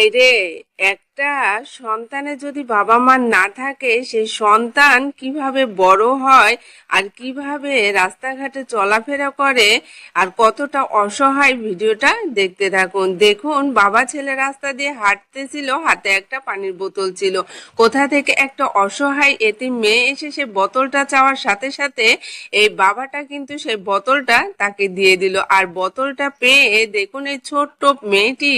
হায়রে, একটা সন্তানের যদি বাবা মা না থাকে সেই সন্তান কিভাবে বড় হয় আর কিভাবে রাস্তাঘাটে চলাফেরা করে আর কতটা অসহায়, ভিডিওটা দেখতে থাকুন। দেখুন, বাবা ছেলে রাস্তা দিয়ে হাঁটতেছিল, হাতে একটা পানির বোতল ছিল। কোথা থেকে একটা অসহায় এতিম মেয়ে এসে সে বোতলটা চাওয়ার সাথে সাথে এই বাবাটা কিন্তু সেই বোতলটা তাকে দিয়ে দিল। আর বোতলটা পেয়ে দেখুন এই ছোট্ট মেয়েটি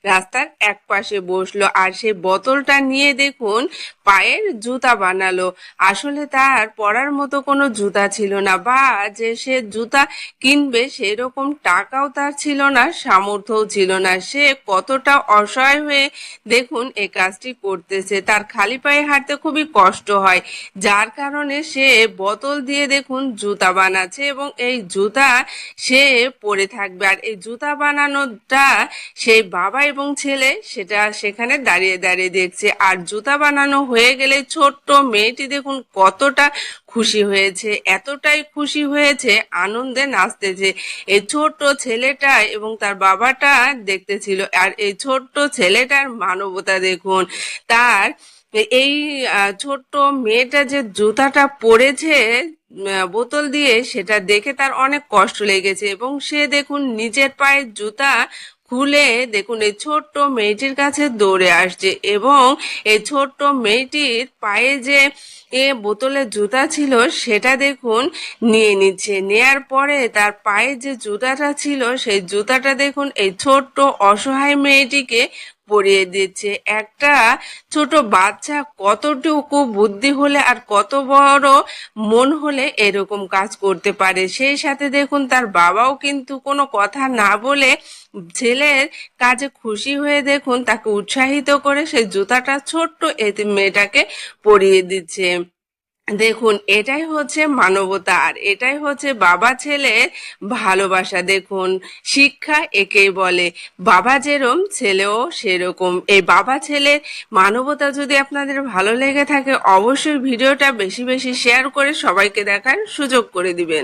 রাস্তার এক পাশে বসলো আর সেই বোতলটা নিয়ে দেখুন পায়ের জুতা বানালো। আসলে তার পরার মতো কোনো জুতা ছিল না, বা যে সে জুতা কিনবে সেরকম টাকাও তার ছিল না, সামর্থ্যও ছিল না। সে কতটা অসহায় হয়ে দেখুন এই কাজটি করতেছে। তার খালি পায়ে হাঁটতে খুবই কষ্ট হয়, যার কারণে সে বোতল দিয়ে দেখুন জুতা বানাচ্ছে এবং এই জুতা সে পরে থাকবে। আর এই জুতা বানানোটা সেই বাবা এবং ছেলে সেটা সেখানে দাঁড়িয়ে দাঁড়িয়ে দেখছে। আর জুতা বানানো হয়ে গেলে ছোট্ট মেয়েটি দেখুন কতটা খুশি হয়েছে, এতটাই খুশি হয়েছে, আনন্দে নাচতেছে। এই ছোট্ট ছেলেটা এবং তার বাবাটা দেখতেছিল। আর এই ছোট্ট ছেলেটার মানবতা দেখুন, তার এই ছোট্ট মেয়েটা যে জুতাটা পরেছে বোতল দিয়ে, সেটা দেখে তার অনেক কষ্ট লেগেছে এবং সে দেখুন নিজের পায়ের জুতা খুলে দেখুন এই ছোট্ট মেয়েটির কাছে দৌড়ে আসছে এবং এই ছোট্ট মেয়েটির পায়ে যে বোতলের জুতা ছিল সেটা দেখুন নিয়ে নিচ্ছে। নেয়ার পরে তার পায়ে যে জুতাটা ছিল সেই জুতাটা দেখুন এই ছোট্ট অসহায় মেয়েটিকে পরিয়ে দিচ্ছে। একটা ছোট বাচ্চা কতটুকু বুদ্ধি হলে আর কত বড় মন হলে এরকম কাজ করতে পারে। সেই সাথে দেখুন তার বাবাও কিন্তু কোনো কথা না বলে ছেলের কাজে খুশি হয়ে দেখুন তাকে উৎসাহিত করে সেই জুতাটা ছোট্ট এতিম মেয়েটাকে পরিয়ে দিচ্ছে। দেখুন, এটাই হচ্ছে মানবতা আর এটাই হচ্ছে বাবা ছেলের ভালোবাসা। দেখুন, শিক্ষা একেই বলে, বাবা যেরকম ছেলেও সেরকম। এই বাবা ছেলের মানবতা যদি আপনাদের ভালো লেগে থাকে অবশ্যই ভিডিওটা বেশি বেশি শেয়ার করে সবাইকে দেখার সুযোগ করে দিবেন।